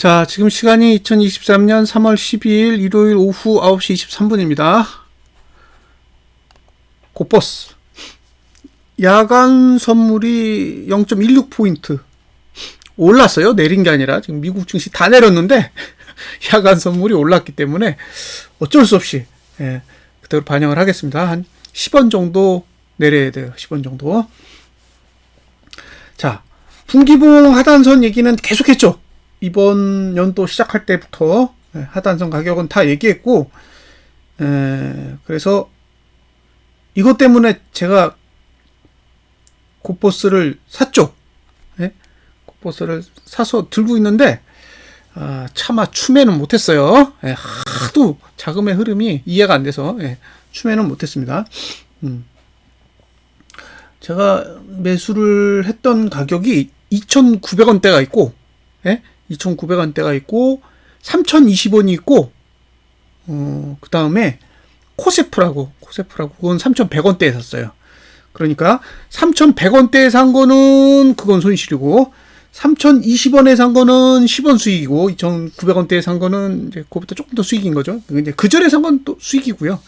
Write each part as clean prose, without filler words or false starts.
자, 지금 시간이 2023년 3월 12일 일요일 오후 9시 23분입니다. 고버스. 야간 선물이 0.16포인트 올랐어요. 내린 게 아니라 지금 미국 증시 다 내렸는데 야간 선물이 올랐기 때문에 어쩔 수 없이 그대로 반영을 하겠습니다. 한 10원 정도 내려야 돼요. 10원 정도. 자, 분기봉 하단선 얘기는 계속했죠. 이번 연도 시작할 때부터 하단선 가격은 다 얘기했고, 그래서 이것 때문에 제가 곱버스를 샀죠. 곱버스를 사서 들고 있는데 차마 추매는 못했어요. 하도 자금의 흐름이 이해가 안 돼서 추매는 못했습니다. 제가 매수를 했던 가격이 2,900원대가 있고, 2,900원대가 있고, 3,020원이 있고, 그 다음에 코세프라고, 그건 3,100원대에 샀어요. 그러니까, 3,100원대에 산 거는 그건 손실이고, 3,020원에 산 거는 10원 수익이고, 2,900원대에 산 거는 이제 그거보다 조금 더 수익인 거죠. 이제 그 전에 산 건 또 수익이고요.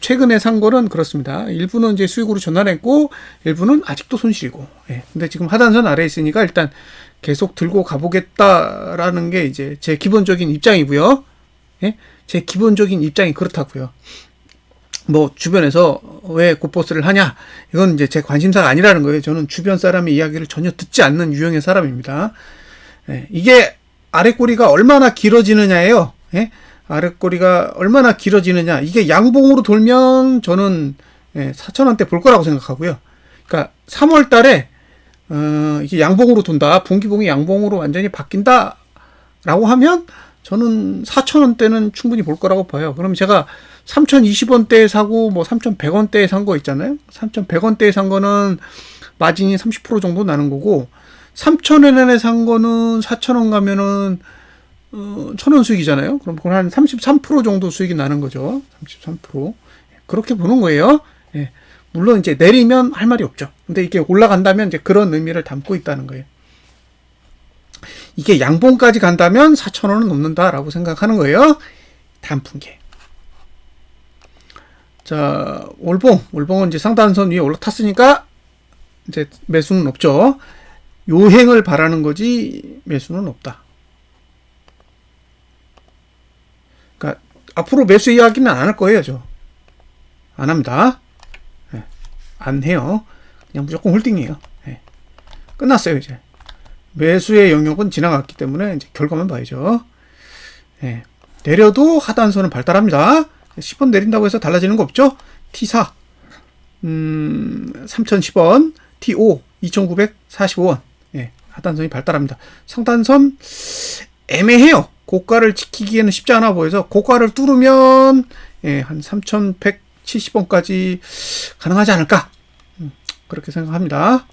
최근에 산 거는 그렇습니다. 일부는 이제 수익으로 전환했고, 일부는 아직도 손실이고. 근데 지금 하단선 아래에 있으니까 일단 계속 들고 가보겠다라는 게 이제 제 기본적인 입장이고요. 제 기본적인 입장이 그렇다고요. 뭐 주변에서 왜 곱버스를 하냐? 이건 이제 제 관심사가 아니라는 거예요. 저는 주변 사람의 이야기를 전혀 듣지 않는 유형의 사람입니다. 이게 아랫꼬리가 얼마나 길어지느냐예요. 아랫꼬리가 얼마나 길어지느냐. 이게 양봉으로 돌면 저는 4,000원대 볼 거라고 생각하고요. 그러니까 3월 달에 이게 양봉으로 돈다. 분기봉이 양봉으로 완전히 바뀐다. 라고 하면 저는 4,000원대는 충분히 볼 거라고 봐요. 그럼 제가 3,020원대에 사고 뭐 3,100원대에 산 거 있잖아요. 3,100원대에 산 거는 마진이 30% 정도 나는 거고 3,000원에 산 거는 4,000원 가면은 1,000원 수익이잖아요. 그럼 그건 한 33% 정도 수익이 나는 거죠. 33%. 그렇게 보는 거예요. 물론 이제 내리면 할 말이 없죠. 근데 이게 올라간다면 이제 그런 의미를 담고 있다는 거예요. 이게 양봉까지 간다면 4,000원은 넘는다라고 생각하는 거예요. 단풍계. 자, 월봉은 이제 상단선 위에 올라탔으니까 이제 매수는 없죠. 요행을 바라는 거지 매수는 없다. 그러니까 앞으로 매수 이야기는 안 할 거예요, 저. 안 합니다. 안 해요. 그냥 무조건 홀딩이에요. 끝났어요, 이제. 매수의 영역은 지나갔기 때문에 이제 결과만 봐야죠. 내려도 하단선은 발달합니다. 10원 내린다고 해서 달라지는 거 없죠? T4 3,010원, T5 2,945원. 하단선이 발달합니다. 상단선 애매해요. 고가를 지키기에는 쉽지 않아 보여서 고가를 뚫으면 한 3,170원까지 가능하지 않을까? 그렇게 생각합니다.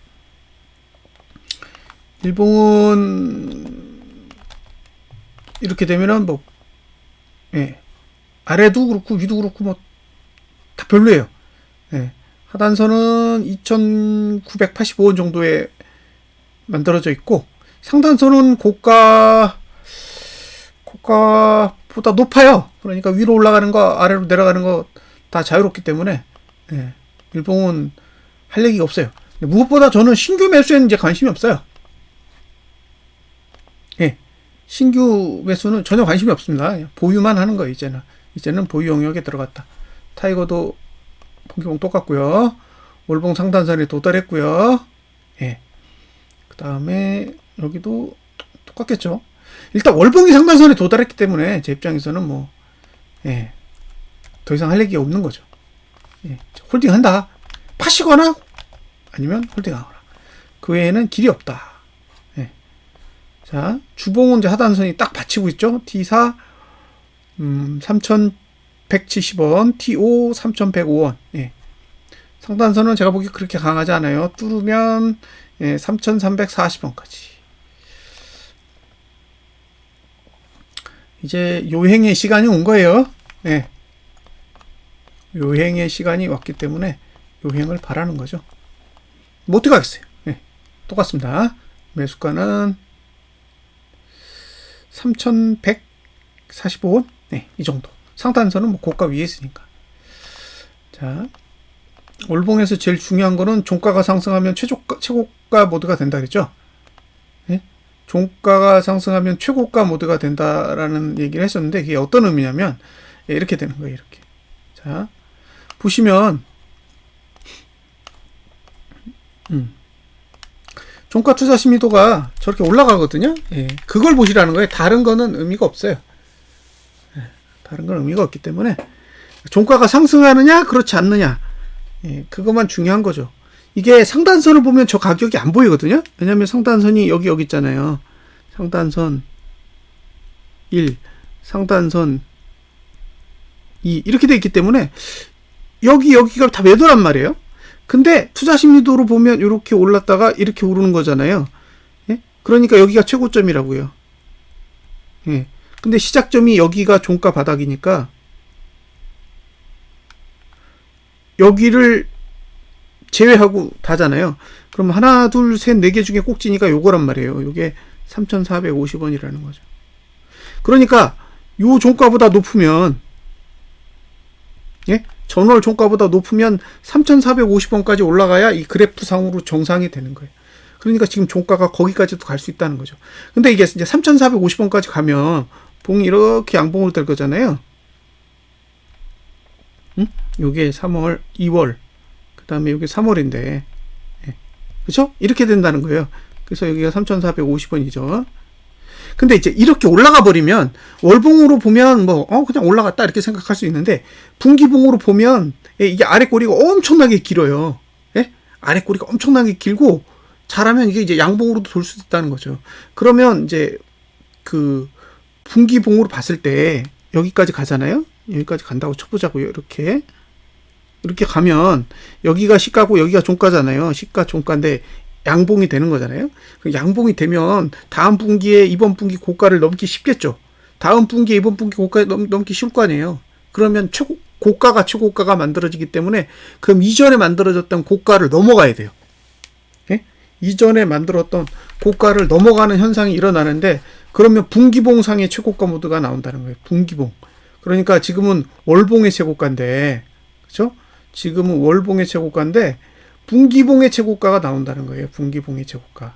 일봉은 이렇게 되면은 뭐 아래도 그렇고 위도 그렇고 뭐 다 별로예요. 하단선은 2,985원 정도에 만들어져 있고 상단선은 고가보다 높아요. 그러니까 위로 올라가는 거 아래로 내려가는 거 다 자유롭기 때문에 일봉은 할 얘기가 없어요. 무엇보다 저는 신규 매수에는 이제 관심이 없어요. 신규 매수는 전혀 관심이 없습니다. 보유만 하는 거예요. 이제는 보유 영역에 들어갔다. 타이거도 분기봉 똑같고요. 월봉 상단선에 도달했고요. 그 다음에 여기도 똑같겠죠. 일단 월봉이 상단선에 도달했기 때문에 제 입장에서는 뭐 더 이상 할 얘기가 없는 거죠. 홀딩한다. 파시거나 아니면 홀딩하거나. 그 외에는 길이 없다. 자, 주봉은 이제 하단선이 딱 받치고 있죠. T4 3,170원, T5 3,105원. 상단선은 제가 보기 그렇게 강하지 않아요. 뚫으면 3,340원까지. 이제 요행의 시간이 온 거예요. 요행의 시간이 왔기 때문에 요행을 바라는 거죠. 뭐 어떻게 하겠어요. 똑같습니다. 매수가는 3,145원? 네, 이 정도. 상단선은 뭐 고가 위에 있으니까. 자, 월봉에서 제일 중요한 거는 종가가 상승하면 최고가 모드가 된다 그랬죠? 네? 종가가 상승하면 최고가 모드가 된다라는 얘기를 했었는데, 이게 어떤 의미냐면, 이렇게 되는 거예요, 이렇게. 자, 보시면, 종가 투자 심리도가 저렇게 올라가거든요. 예, 그걸 보시라는 거예요. 다른 거는 의미가 없어요. 예, 다른 건 의미가 없기 때문에 종가가 상승하느냐 그렇지 않느냐, 예, 그것만 중요한 거죠. 이게 상단선을 보면 저 가격이 안 보이거든요. 왜냐면 상단선이 여기 있잖아요. 상단선 1, 상단선 2 이렇게 돼 있기 때문에 여기가 다 매도란 말이에요. 근데 투자 심리도로 보면 이렇게 올랐다가 이렇게 오르는 거잖아요. 예? 그러니까 여기가 최고점이라고요. 예. 근데 시작점이 여기가 종가 바닥이니까 여기를 제외하고 다잖아요. 그럼 하나, 둘, 셋, 네 개 중에 꼭지니까 요거란 말이에요. 요게 3,450원이라는 거죠. 그러니까 요 종가보다 높으면, 예? 전월 종가보다 높으면 3,450원까지 올라가야 이 그래프상으로 정상이 되는 거예요. 그러니까 지금 종가가 거기까지도 갈 수 있다는 거죠. 근데 이게 이제 3,450원까지 가면 봉이 이렇게 양봉으로 될 거잖아요. 응? 요게 3월, 2월, 그 다음에 요게 3월인데, 예. 그쵸? 이렇게 된다는 거예요. 그래서 여기가 3,450원이죠. 근데 이제 이렇게 올라가 버리면 월봉으로 보면 뭐 그냥 올라갔다 이렇게 생각할 수 있는데, 분기봉으로 보면 이게 아래 꼬리가 엄청나게 길어요. 예? 아래 꼬리가 엄청나게 길고 잘하면 이게 이제 양봉으로도 돌 수 있다는 거죠. 그러면 이제 그 분기봉으로 봤을 때 여기까지 가잖아요. 여기까지 간다고 쳐보자고요. 이렇게 가면 여기가 시가고 여기가 종가잖아요. 시가 종가인데 양봉이 되는 거잖아요. 양봉이 되면 다음 분기에 이번 분기 고가를 넘기 쉽겠죠. 다음 분기에 이번 분기 고가를 넘기 쉬울 거 아니에요. 그러면 최고가가 만들어지기 때문에 그럼 이전에 만들어졌던 고가를 넘어가야 돼요. 예? 이전에 만들었던 고가를 넘어가는 현상이 일어나는데, 그러면 분기봉상의 최고가 모드가 나온다는 거예요. 분기봉. 그러니까 지금은 월봉의 최고가인데, 그렇죠? 지금은 월봉의 최고가인데 분기봉의 최고가가 나온다는 거예요. 분기봉의 최고가.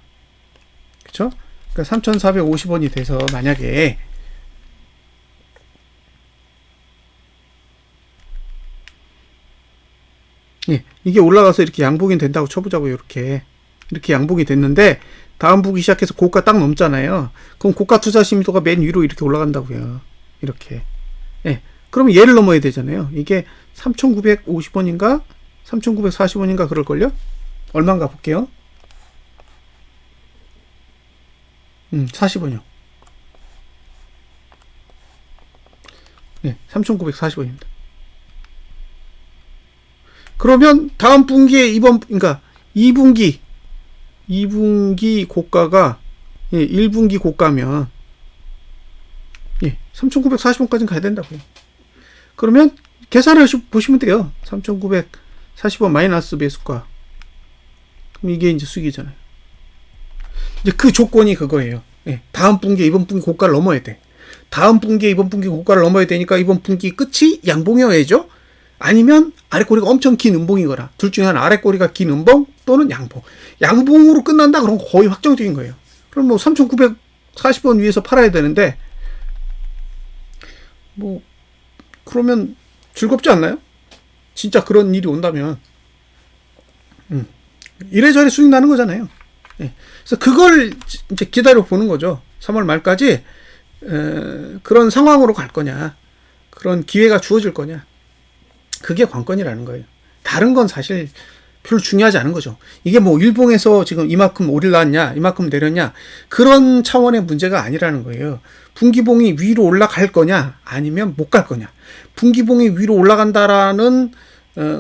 그쵸? 그러니까 3,450원이 돼서 만약에 예, 이게 올라가서 이렇게 양봉이 된다고 쳐보자고요. 이렇게 양봉이 됐는데 다음 분기 시작해서 고가 딱 넘잖아요. 그럼 고가 투자 심리도가 맨 위로 이렇게 올라간다고요. 이렇게. 예. 그러면 얘를 넘어야 되잖아요. 이게 3,950원인가? 3,940원인가 그럴걸요? 얼마인가 볼게요. 40원이요. 네, 3,940원입니다. 그러면 다음 분기에 그러니까 2분기 고가가 1분기 고가면 3,940원까지는 가야 된다고요. 그러면 계산을 보시면 돼요. 3,940원 마이너스 매수가. 그럼 이게 이제 수익이잖아요. 이제 그 조건이 그거예요. 다음 분기에 이번 분기 고가를 넘어야 돼. 다음 분기에 이번 분기 고가를 넘어야 되니까 이번 분기 끝이 양봉이어야죠. 아니면 아래꼬리가 엄청 긴 음봉이거나 둘 중에 하나, 아래꼬리가 긴 음봉 또는 양봉. 양봉으로 끝난다 그럼 거의 확정적인 거예요. 그럼 뭐 3,940원 위에서 팔아야 되는데 뭐 그러면 즐겁지 않나요? 진짜 그런 일이 온다면 이래저래 수익 나는 거잖아요. 그래서 그걸 이제 기다려 보는 거죠. 3월 말까지 그런 상황으로 갈 거냐, 그런 기회가 주어질 거냐, 그게 관건이라는 거예요. 다른 건 사실 별로 중요하지 않은 거죠. 이게 뭐 일봉에서 지금 이만큼 올랐냐, 이만큼 내렸냐, 그런 차원의 문제가 아니라는 거예요. 분기봉이 위로 올라갈 거냐, 아니면 못 갈 거냐. 분기봉이 위로 올라간다라는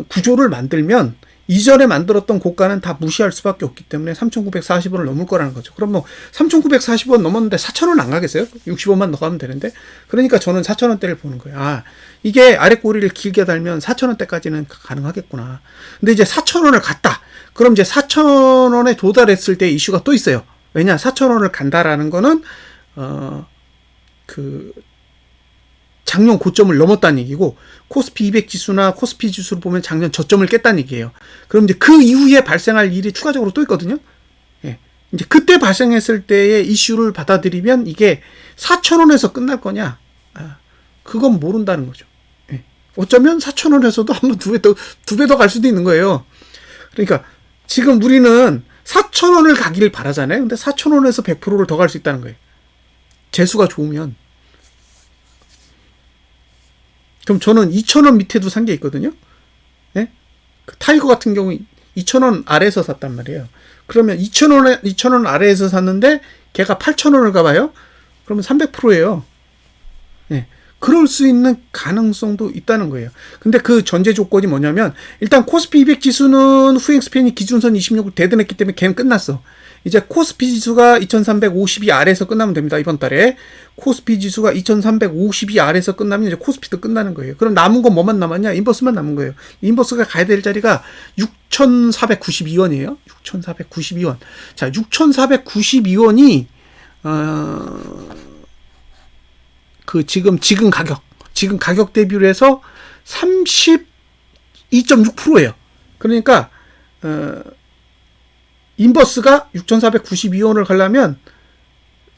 구조를 만들면 이전에 만들었던 고가는 다 무시할 수밖에 없기 때문에 3,940원을 넘을 거라는 거죠. 그럼 뭐 3,940원 넘었는데 4,000원 안 가겠어요? 60원만 더 가면 되는데. 그러니까 저는 4,000원대를 보는 거예요. 아, 이게 아랫꼬리를 길게 달면 4,000원대까지는 가능하겠구나. 근데 이제 4,000원을 갔다. 그럼 이제 4,000원에 도달했을 때 이슈가 또 있어요. 왜냐? 4,000원을 간다라는 거는 그 작년 고점을 넘었다는 얘기고, 코스피 200 지수나 코스피 지수를 보면 작년 저점을 깼다는 얘기예요. 그럼 이제 그 이후에 발생할 일이 추가적으로 또 있거든요. 예. 이제 그때 발생했을 때의 이슈를 받아들이면 이게 4,000원에서 끝날 거냐? 그건 모른다는 거죠. 예. 어쩌면 4,000원에서도 한번 두 배 더 갈 수도 있는 거예요. 그러니까 지금 우리는 4,000원을 가기를 바라잖아요. 근데 4,000원에서 100%를 더 갈 수 있다는 거예요. 재수가 좋으면. 그럼 저는 2,000원 밑에도 산 게 있거든요. 예? 그 타이거 같은 경우 2,000원 아래에서 샀단 말이에요. 그러면 2,000원 아래에서 샀는데 걔가 8,000원을 가봐요. 그러면 300%예요. 예. 그럴 수 있는 가능성도 있다는 거예요. 근데 그 전제 조건이 뭐냐면, 일단 코스피 200 지수는 후행 스팬이 기준선 26을 대등했기 때문에 걔는 끝났어. 이제 코스피 지수가 2350이 아래에서 끝나면 됩니다. 이번 달에 코스피 지수가 2350이 아래에서 끝나면 이제 코스피도 끝나는 거예요. 그럼 남은 건 뭐만 남았냐? 인버스만 남은 거예요. 인버스가 가야 될 자리가 6,492원이에요. 6,492원. 자, 6,492원이 그 지금 가격 대비로 해서 32.6%예요. 그러니까 인버스가 6,492원을 가려면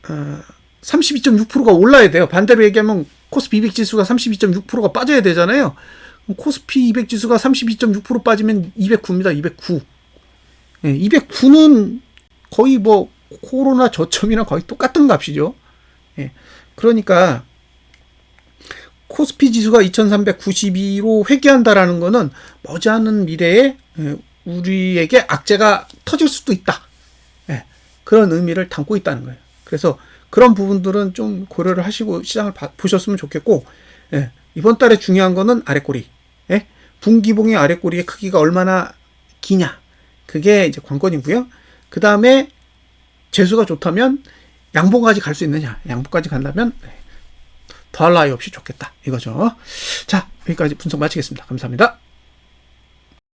32.6%가 올라야 돼요. 반대로 얘기하면 코스피 200 지수가 32.6%가 빠져야 되잖아요. 코스피 200 지수가 32.6% 빠지면 209입니다. 209. 네, 209는 거의 뭐 코로나 저점이랑 거의 똑같은 값이죠. 네, 그러니까 코스피 지수가 2392로 회귀한다라는 거는 머지않은 미래에 우리에게 악재가 터질 수도 있다. 예, 그런 의미를 담고 있다는 거예요. 그래서 그런 부분들은 좀 고려를 하시고 시장을 보셨으면 좋겠고, 예, 이번 달에 중요한 거는 아랫꼬리. 예, 분기봉의 아랫꼬리의 크기가 얼마나 기냐. 그게 이제 관건이고요. 그 다음에 재수가 좋다면 양봉까지 갈 수 있느냐. 양봉까지 간다면 더할 나위 없이 좋겠다. 이거죠. 자, 여기까지 분석 마치겠습니다. 감사합니다.